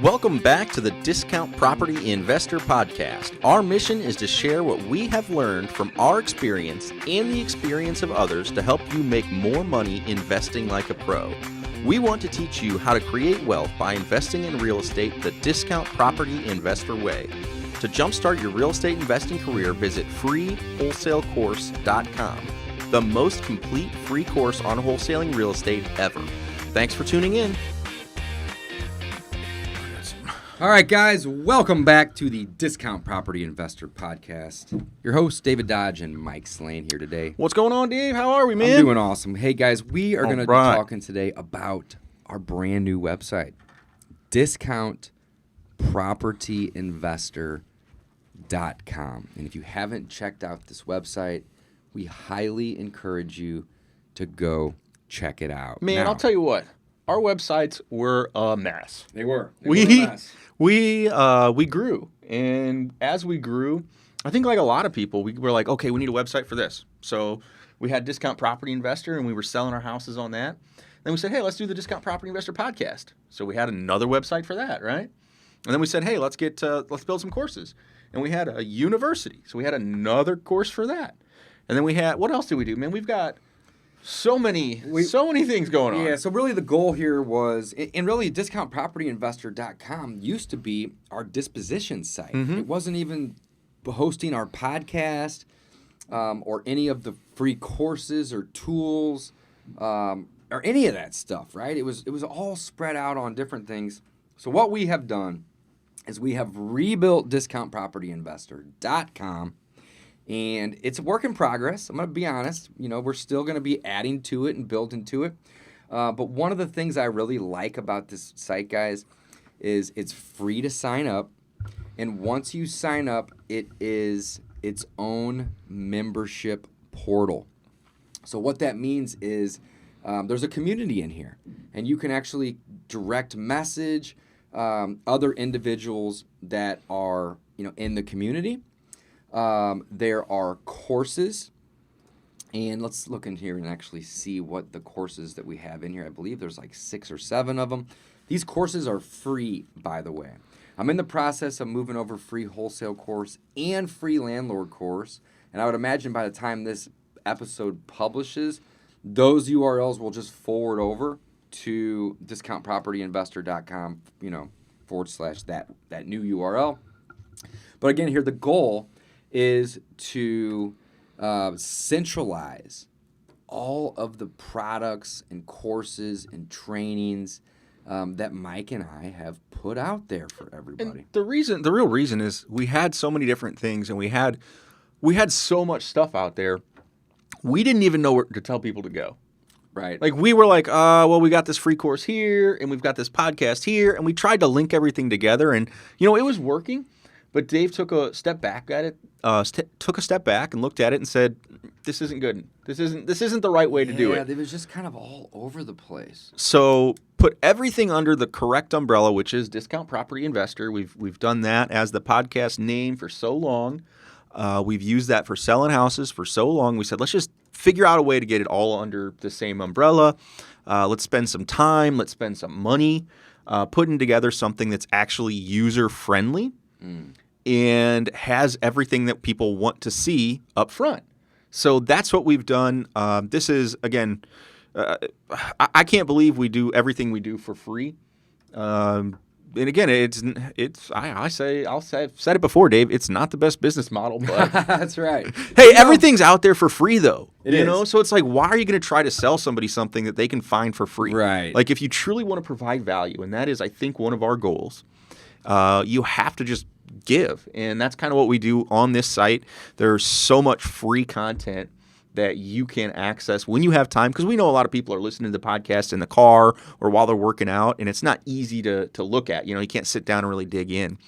Welcome back to the Discount Property Investor Podcast. Our mission is to share what we have learned from our experience and the experience of others to help you make more money investing like a pro. We want to teach you how to create wealth by investing in real estate the Discount Property Investor way. To jumpstart your real estate investing career, visit freewholesalecourse.com, the most complete free course on wholesaling real estate ever. Thanks for tuning in. All right, guys, welcome back to the Discount Property Investor Podcast. Your hosts, David Dodge and Mike Slane, here today. What's going on, Dave? How are we, man? I'm doing awesome. Hey, guys, we are going to be talking today about our brand new website, discountpropertyinvestor.com. And if you haven't checked out this website, we highly encourage you to go check it out. Man, now, I'll tell you what. Our websites were a mess. They were. We grew, and as we grew, I think like a lot of people, we were like, okay, we need a website for this. So we had Discount Property Investor, and we were selling our houses on that. Then we said, hey, let's do the Discount Property Investor podcast. So we had another website for that, right? And then we said, hey, let's build some courses. And we had a university, so we had another course for that. And then we had, what else did we do? Man, we've got so many things going on. Yeah, so really the goal here was, and really discountpropertyinvestor.com used to be our disposition site. Mm-hmm. It wasn't even hosting our podcast or any of the free courses or tools or any of that stuff, right? It was all spread out on different things. So what we have done is we have rebuilt discountpropertyinvestor.com. And it's a work in progress. I'm going to be honest. You know, we're still going to be adding to it and building to it. But one of the things I really like about this site, guys, is it's free to sign up. And once you sign up, it is its own membership portal. So what that means is there's a community in here. And you can actually direct message other individuals that are, in the community. There are courses, and let's look in here and actually see what the courses that we have in here. I believe there's like 6 or 7 of them. These courses are free, by the way. I'm in the process of moving over free wholesale course and free landlord course, and I would imagine by the time this episode publishes, those URLs will just forward over to discountpropertyinvestor.com, / that new URL. But again, here the goal is to centralize all of the products and courses and trainings that Mike and I have put out there for everybody. And the real reason is we had so many different things, and we had so much stuff out there. We didn't even know where to tell people to go. Right. Like we were like, well, we got this free course here, and we've got this podcast here, and we tried to link everything together, and it was working. But Dave took a step back at it. Took a step back and looked at it and said, "This isn't good. This isn't the right way to do it." Yeah, it was just kind of all over the place. So put everything under the correct umbrella, which is Discount Property Investor. We've done that as the podcast name for so long. We've used that for selling houses for so long. We said, let's just figure out a way to get it all under the same umbrella. Let's spend some time. Let's spend some money putting together something that's actually user friendly. And has everything that people want to see up front. So that's what we've done. This is, again, I can't believe we do everything we do for free. And again, I've said it before, Dave, it's not the best business model, but that's right. Hey, everything's out there for free though. It is. So it's like, why are you going to try to sell somebody something that they can find for free? Right. Like if you truly want to provide value, and that is, I think, one of our goals, you have to just give. And that's kind of what we do on this site. There's so much free content that you can access when you have time, because we know a lot of people are listening to the podcast in the car or while they're working out, and it's not easy to look at. You can't sit down and really dig in.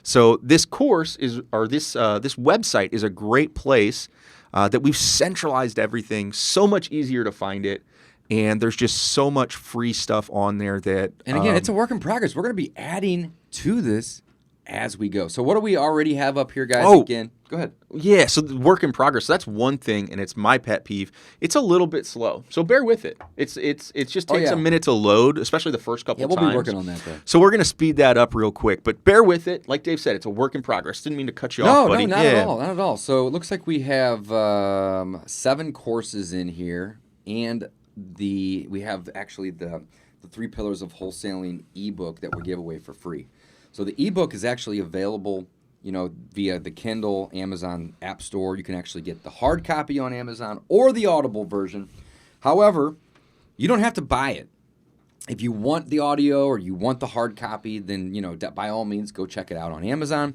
So this course this website is a great place that we've centralized everything, so much easier to find it. And there's just so much free stuff on there that... And again, it's a work in progress. We're going to be adding to this as we go. So what do we already have up here, guys? Oh. Again, go ahead. Yeah, so the work in progress. So that's one thing, and it's my pet peeve. It's a little bit slow, so bear with it. It just takes a minute to load, especially the first couple times. Yeah, we'll be working on that, though. So we're going to speed that up real quick, but bear with it. Like Dave said, it's a work in progress. Didn't mean to cut you off, buddy. No, not at all. So it looks like we have 7 courses in here, and we have actually the 3 Pillars of Wholesaling ebook that we give away for free. So the ebook is actually available, via the Kindle, Amazon App Store. You can actually get the hard copy on Amazon or the Audible version. However, you don't have to buy it. If you want the audio or you want the hard copy, then, by all means, go check it out on Amazon.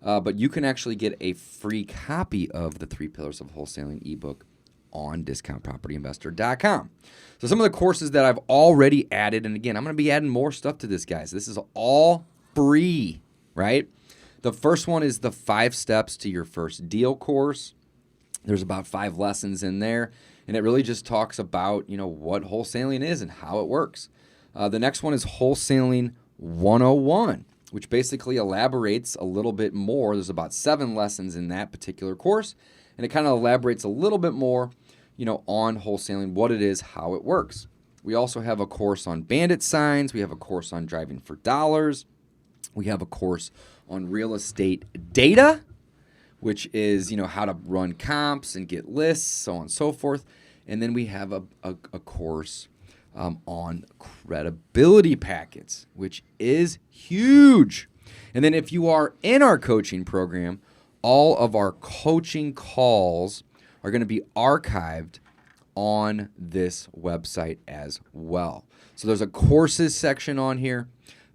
But you can actually get a free copy of the 3 Pillars of Wholesaling ebook on discountpropertyinvestor.com. So some of the courses that I've already added, and again, I'm going to be adding more stuff to this, guys. This is all free, right? The first one is the 5 steps to your first deal course. There's about 5 lessons in there, and it really just talks about, what wholesaling is and how it works. The next one is Wholesaling 101, which basically elaborates a little bit more. There's about 7 lessons in that particular course, and it kind of elaborates a little bit more, on wholesaling, what it is, how it works. We also have a course on bandit signs. We have a course on driving for dollars. We have a course on real estate data, which is, how to run comps and get lists, so on and so forth. And then we have a course on credibility packets, which is huge. And then if you are in our coaching program, all of our coaching calls are going to be archived on this website as well. So there's a courses section on here.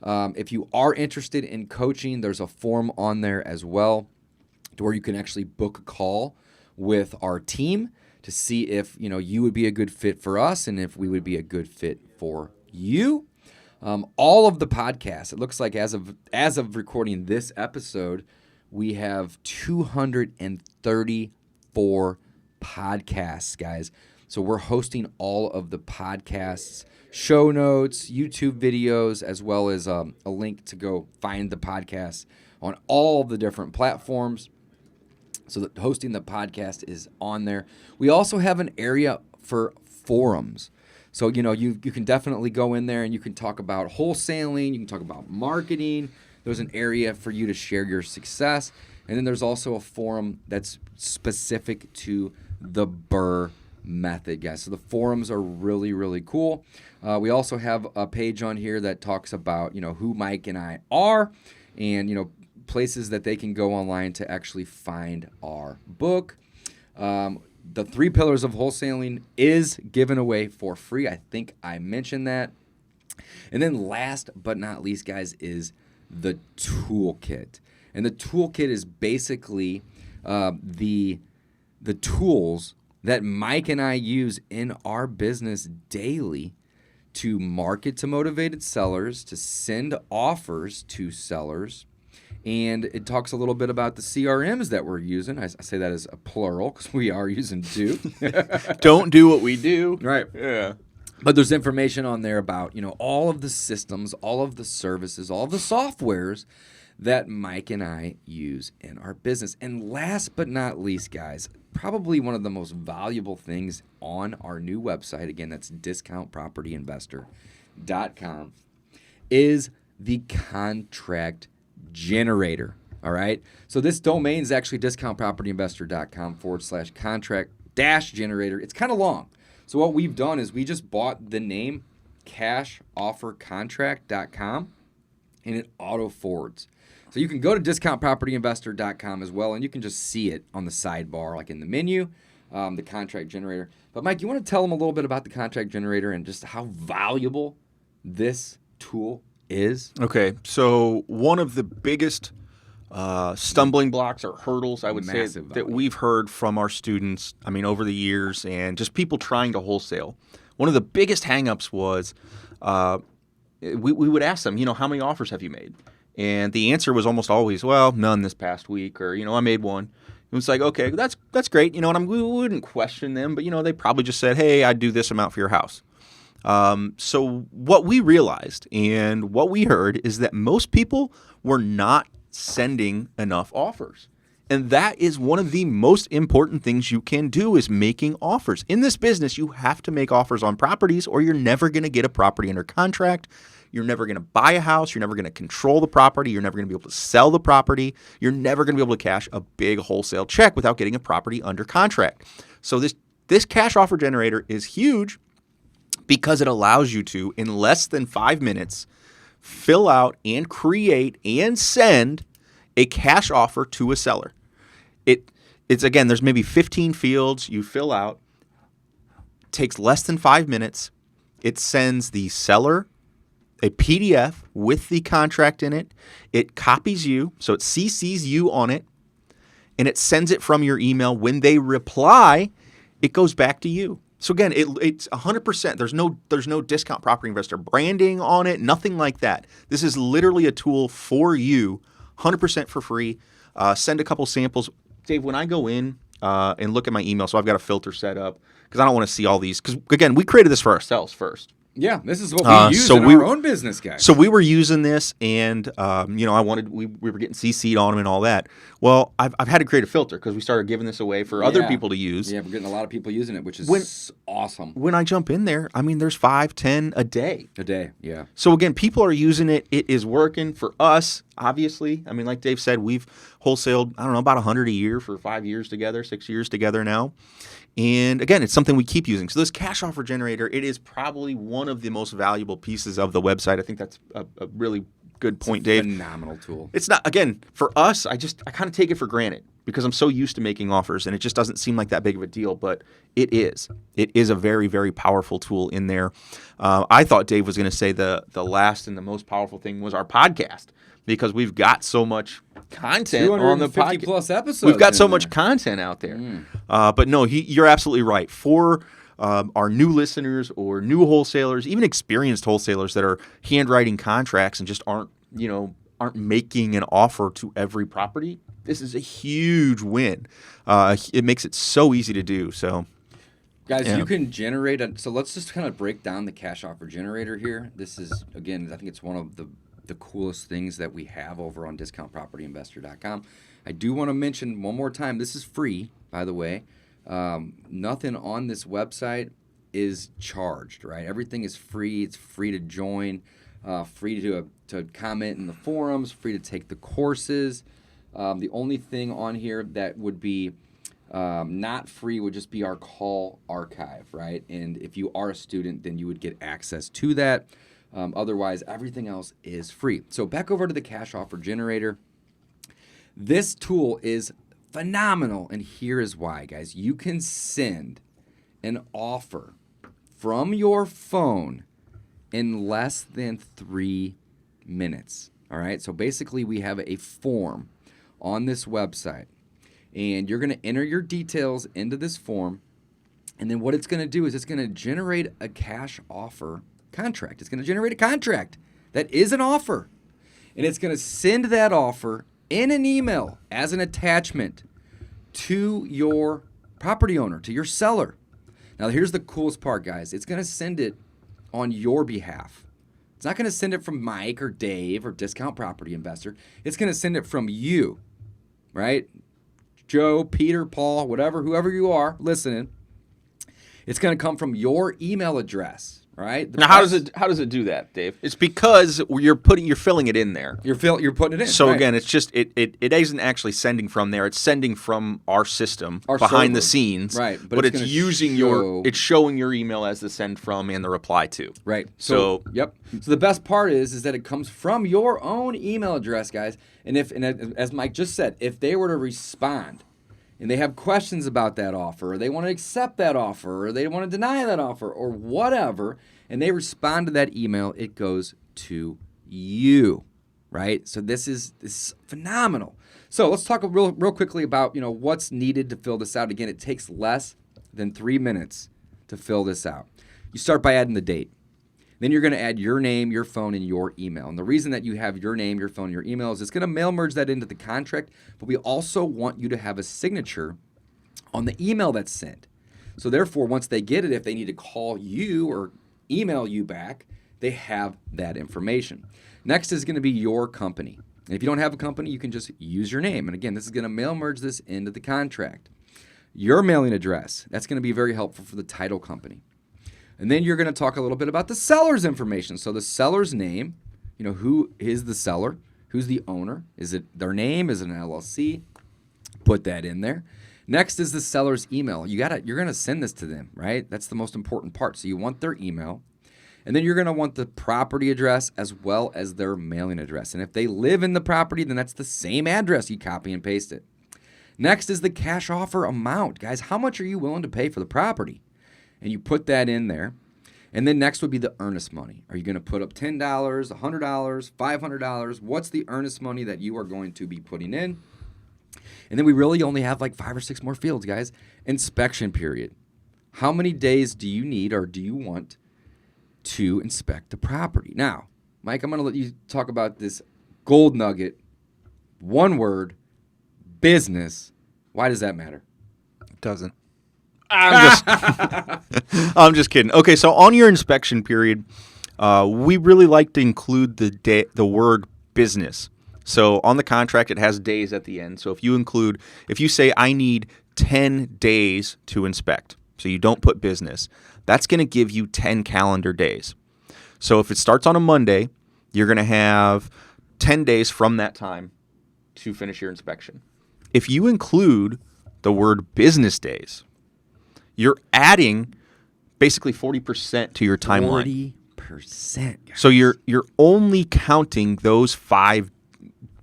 If you are interested in coaching, there's a form on there as well to where you can actually book a call with our team to see if you would be a good fit for us and if we would be a good fit for you. All of the podcasts, it looks like as of recording this episode, we have 234 podcasts, guys. So we're hosting all of the podcasts, show notes, YouTube videos, as well as a link to go find the podcasts on all the different platforms. So that hosting the podcast is on there. We also have an area for forums. So, you can definitely go in there and you can talk about wholesaling. You can talk about marketing. There's an area for you to share your success. And then there's also a forum that's specific to the BRRRR method, guys. So the forums are really, really cool. We also have a page on here that talks about, who Mike and I are and, places that they can go online to actually find our book. The 3 Pillars of Wholesaling is given away for free. I think I mentioned that. And then last but not least, guys, is the toolkit. And the toolkit is basically the tools that Mike and I use in our business daily to market to motivated sellers, to send offers to sellers. And it talks a little bit about the CRMs that we're using. I say that as a plural because we are using 2. Don't do what we do. Right. Yeah. But there's information on there about, all of the systems, all of the services, all of the softwares that Mike and I use in our business. And last but not least, guys, probably one of the most valuable things on our new website, again, that's discountpropertyinvestor.com, is the contract generator. All right. So this domain is actually discountpropertyinvestor.com/contract-generator. It's kind of long. So what we've done is we just bought the name cashoffercontract.com and it auto forwards. So you can go to discountpropertyinvestor.com as well, and you can just see it on the sidebar, like in the menu, the contract generator. But Mike, you want to tell them a little bit about the contract generator and just how valuable this tool is? Okay, so one of the biggest stumbling blocks or hurdles, I would say, that we've heard from our students, over the years, and just people trying to wholesale. One of the biggest hangups was we would ask them, how many offers have you made? And the answer was almost always, well, none this past week, or, I made one. It was like, okay, that's great, and we wouldn't question them, but, they probably just said, hey, I'd do this amount for your house. So what we realized and what we heard is that most people were not sending enough offers. And that is one of the most important things you can do is making offers. In this business, you have to make offers on properties or you're never going to get a property under contract. You're never going to buy a house. You're never going to control the property. You're never going to be able to sell the property. You're never going to be able to cash a big wholesale check without getting a property under contract. So this cash offer generator is huge because it allows you to, in less than 5 minutes, fill out and create and send a cash offer to a seller. It's again, there's maybe 15 fields you fill out. Takes less than 5 minutes. It sends the seller a PDF with the contract in it. It copies you, so it CCs you on it, and it sends it from your email. When they reply, it goes back to you. So again, it's 100%. There's no discount property investor branding on it, nothing like that. This is literally a tool for you, 100% for free. Send a couple samples. Dave, when I go in and look at my email, so I've got a filter set up because I don't want to see all these. Because again, we created this for ourselves first. Yeah, this is what we use in our own business, guys. So we were using this, and we were getting CC'd on them and all that. Well, I've had to create a filter because we started giving this away for other people to use. Yeah, we're getting a lot of people using it, which is awesome. When I jump in there, I mean, there's 5, 10 a day. A day, yeah. So again, people are using it. It is working for us, obviously. I mean, like Dave said, we've wholesaled, I don't know, about 100 a year for 5 years together, 6 years together now. And again, it's something we keep using. So this cash offer generator, it is probably one of the most valuable pieces of the website. I think that's a really good point, Dave. Phenomenal tool. It's not, again, for us, I kind of take it for granted because I'm so used to making offers and it just doesn't seem like that big of a deal, but it is. It is a very, very powerful tool in there. I thought Dave was going to say the last and the most powerful thing was our podcast because we've got so much content on the podcast. 250 plus episodes. We've got so much content out there. But no, you're absolutely right. For our new listeners or new wholesalers, even experienced wholesalers that are handwriting contracts and just aren't making an offer to every property, this is a huge win. It makes it so easy to do. So, guys, you can generate so let's just kind of break down the cash offer generator here. This is, again, I think it's one of the coolest things that we have over on discountpropertyinvestor.com. I do want to mention one more time, this is free, by the way. Nothing on this website is charged, right? Everything is free. It's free to join, free to comment in the forums, free to take the courses. The only thing on here that would be not free would just be our call archive, right? And if you are a student, then you would get access to that. Otherwise, everything else is free. So back over to the cash offer generator. This tool is phenomenal, and here is why, guys. You can send an offer from your phone in less than 3 minutes. All right, so basically we have a form on this website, and you're going to enter your details into this form, and then what it's going to do is it's going to generate a cash offer contract. It's going to generate a contract that is an offer, and it's going to send that offer in an email as an attachment to your property owner, to your seller. Now, here's the coolest part, guys. It's going to send it on your behalf. It's not going to send it from Mike or Dave or Discount Property Investor. It's going to send it from you, right? Joe, Peter, Paul, whoever you are listening. It's going to come from your email address. Right. Now, how does it do that, Dave? It's because you're filling it in there. You're putting it in. So right. Again, it's just it isn't actually sending from there. It's sending from our system behind server. The scenes. Right. But it's using it's showing your email as the send from and the reply to. Right. So yep. So the best part is that it comes from your own email address, guys. And as Mike just said, if they were to respond and they have questions about that offer, or they want to accept that offer, or they want to deny that offer, or whatever, and they respond to that email, it goes to you, right? So this is phenomenal. So let's talk real quickly about what's needed to fill this out. Again, it takes less than 3 minutes to fill this out. You start by adding the date. Then you're going to add your name, your phone, and your email. And the reason that you have your name, your phone, and your email is it's going to mail merge that into the contract, but we also want you to have a signature on the email that's sent. So therefore, once they get it, if they need to call you or email you back, they have that information. Next is going to be your company. And if you don't have a company, you can just use your name. And again, this is going to mail merge this into the contract. Your mailing address, that's going to be very helpful for the title company. And then you're going to talk a little bit about the seller's information. So the seller's name, who is the seller? Who's the owner? Is it their name? Is it an LLC? Put that in there. Next is the seller's email. You're going to send this to them, right? That's the most important part. So you want their email. And then you're going to want the property address as well as their mailing address. And if they live in the property, then that's the same address. You copy and paste it. Next is the cash offer amount. Guys, how much are you willing to pay for the property? And you put that in there. And then next would be the earnest money. Are you going to put up $10, $100, $500? What's the earnest money that you are going to be putting in? And then we really only have like 5 or 6 more fields, guys. Inspection period. How many days do you need or do you want to inspect the property? Now, Mike, I'm going to let you talk about this gold nugget. One word. Business. Why does that matter? It doesn't. I'm just kidding. Okay, so on your inspection period, we really like to include the word business. So on the contract, it has days at the end. So if you say I need 10 days to inspect, so you don't put business, that's going to give you 10 calendar days. So if it starts on a Monday, you're going to have 10 days from that time to finish your inspection. If you include the word business days, you're adding basically 40% to your timeline. 40%. So you're only counting those 5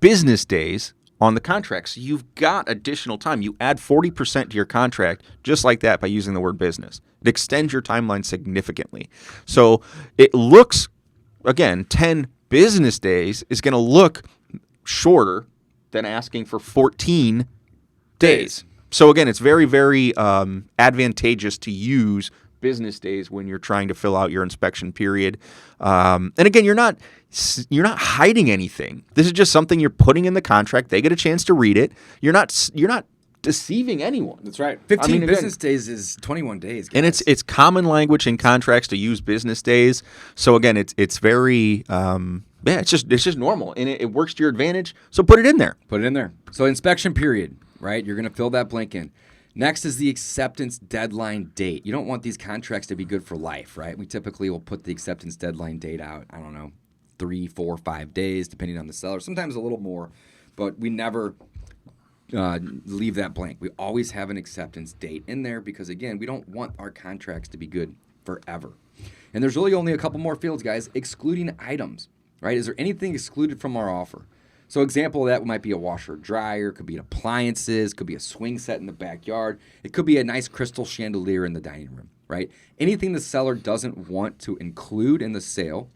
business days on the contract. So you've got additional time. You add 40% to your contract just like that by using the word business. It extends your timeline significantly. So it looks, again, 10 business days is going to look shorter than asking for 14 days. So again, it's very, very advantageous to use business days when you're trying to fill out your inspection period. And again, you're not hiding anything. This is just something you're putting in the contract. They get a chance to read it. You're not deceiving anyone. That's right. 15 business days is 21 days, guys. And it's common language in contracts to use business days. So again, it's very it's just normal, and it works to your advantage. So put it in there. Put it in there. So inspection period, right? You're going to fill that blank in. Next is the acceptance deadline date. You don't want these contracts to be good for life, right? We typically will put the acceptance deadline date out, 3, 4, 5 days, depending on the seller. Sometimes a little more, but we never leave that blank. We always have an acceptance date in there because, again, we don't want our contracts to be good forever. And there's really only a couple more fields, guys, excluding items, right? Is there anything excluded from our offer? So example of that might be a washer, dryer, could be appliances, could be a swing set in the backyard. It could be a nice crystal chandelier in the dining room, right? Anything the seller doesn't want to include in the sale,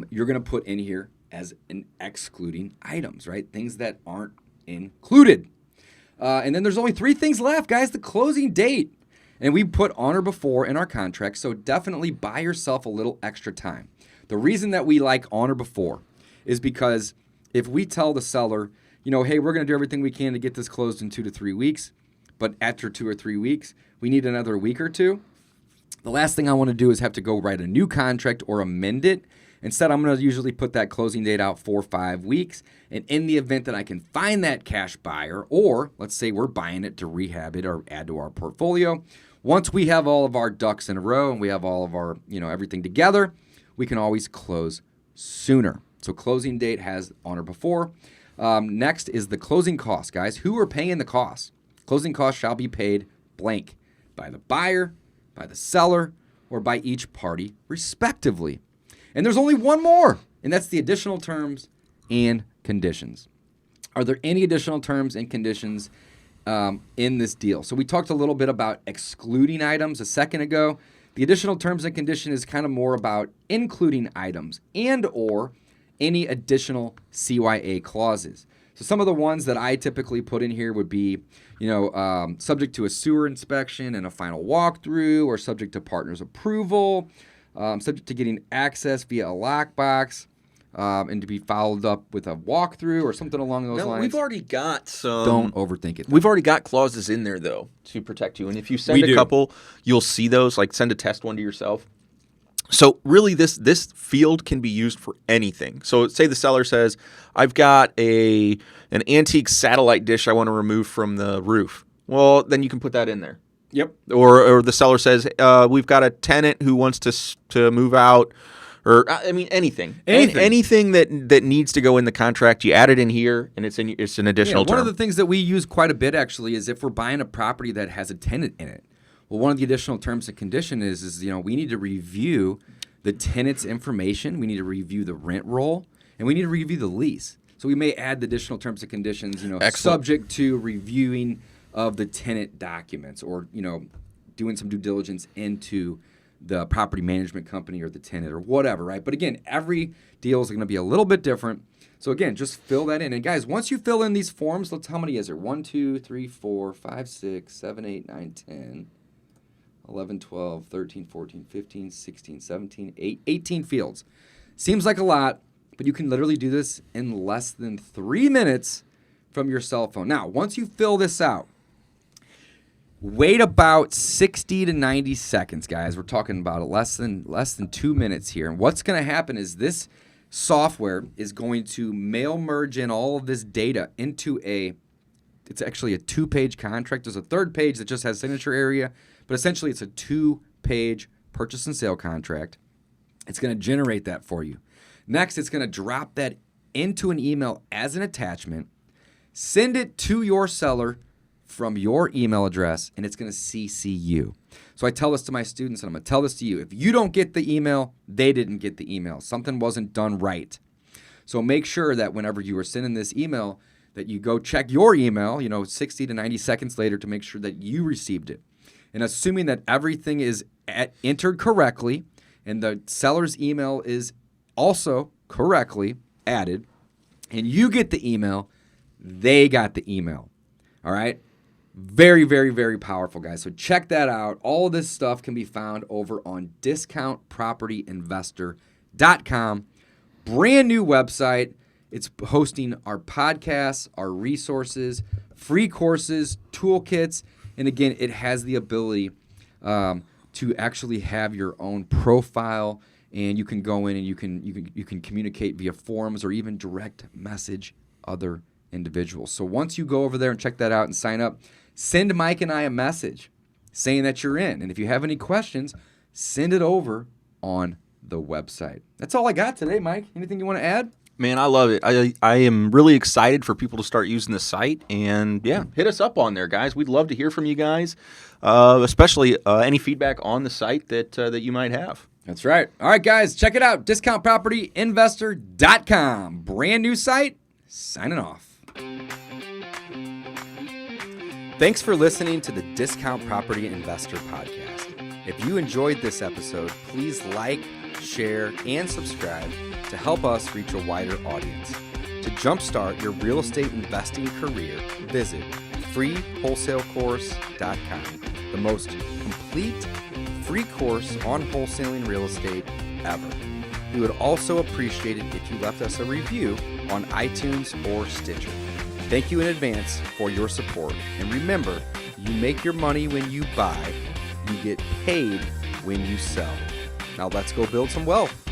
you're going to put in here as an excluding items, right? Things that aren't included. And then there's only 3 things left, guys. The closing date. And we put on or before in our contract, so definitely buy yourself a little extra time. The reason that we like on or before is because if we tell the seller, hey, we're going to do everything we can to get this closed in 2 to 3 weeks, but after 2 or 3 weeks, we need another week or 2, the last thing I want to do is have to go write a new contract or amend it. Instead, I'm going to usually put that closing date out 4 or 5 weeks. And in the event that I can find that cash buyer, or let's say we're buying it to rehab it or add to our portfolio, once we have all of our ducks in a row and we have all of our, everything together, we can always close sooner. So closing date has on or before. Next is the closing costs, guys. Who are paying the costs? Closing costs shall be paid blank by the buyer, by the seller, or by each party respectively. And there's only one more, and that's the additional terms and conditions. Are there any additional terms and conditions in this deal? So we talked a little bit about excluding items a second ago. The additional terms and condition is kind of more about including items and or any additional CYA clauses. So some of the ones that I typically put in here would be, subject to a sewer inspection and a final walkthrough, or subject to partner's approval, subject to getting access via a lockbox, and to be followed up with a walkthrough or something along those lines. We've already got some. Don't overthink it. We've already got clauses in there, though, to protect you. And if you send a couple, you'll see those, like send a test one to yourself. So really, this field can be used for anything. So say the seller says, "I've got an antique satellite dish I want to remove from the roof." Well, then you can put that in there. Yep. Or the seller says, "We've got a tenant who wants to move out," or anything. Anything that needs to go in the contract, you add it in here, and it's an additional term. One of the things that we use quite a bit actually is if we're buying a property that has a tenant in it. Well, one of the additional terms and condition is we need to review the tenant's information, we need to review the rent roll, and we need to review the lease. So we may add the additional terms and conditions, subject to reviewing of the tenant documents, or doing some due diligence into the property management company or the tenant or whatever, right? But again, every deal is going to be a little bit different. So again, just fill that in. And guys, once you fill in these forms, how many is there? 1, 2, 3, 4, 5, 6, 7, 8, 9, 10, 11, 12, 13, 14, 15, 16, 17, 18 fields. Seems like a lot, but you can literally do this in less than 3 minutes from your cell phone. Now, once you fill this out, wait about 60 to 90 seconds, guys. We're talking about less than 2 minutes here. And what's going to happen is this software is going to mail merge in all of this data into it's actually a 2-page contract. There's a third page that just has signature area, but essentially it's a 2-page purchase and sale contract. It's going to generate that for you. Next, it's going to drop that into an email as an attachment, send it to your seller from your email address, and it's going to CC you. So I tell this to my students, and I'm going to tell this to you. If you don't get the email, they didn't get the email. Something wasn't done right. So make sure that whenever you are sending this email, that you go check your email, 60 to 90 seconds later to make sure that you received it. And assuming that everything is entered correctly and the seller's email is also correctly added, and you get the email, they got the email. All right? Very, very, very powerful, guys. So check that out. All of this stuff can be found over on discountpropertyinvestor.com. Brand new website. It's hosting our podcasts, our resources, free courses, toolkits, and again, it has the ability to actually have your own profile, and you can go in and you can communicate via forums or even direct message other individuals. So once you go over there and check that out and sign up, send Mike and I a message saying that you're in. And if you have any questions, send it over on the website. That's all I got today, Mike. Anything you want to add? Man, I love it. I am really excited for people to start using the site. And yeah, hit us up on there, guys. We'd love to hear from you guys, especially any feedback on the site that you might have. That's right. All right, guys, check it out. DiscountPropertyInvestor.com. Brand new site. Signing off. Thanks for listening to the Discount Property Investor Podcast. If you enjoyed this episode, please like, share, and subscribe to help us reach a wider audience. To jumpstart your real estate investing career, visit freewholesalecourse.com, the most complete free course on wholesaling real estate ever. We would also appreciate it if you left us a review on iTunes or Stitcher. Thank you in advance for your support. And remember, you make your money when you buy, you get paid when you sell. Now let's go build some wealth.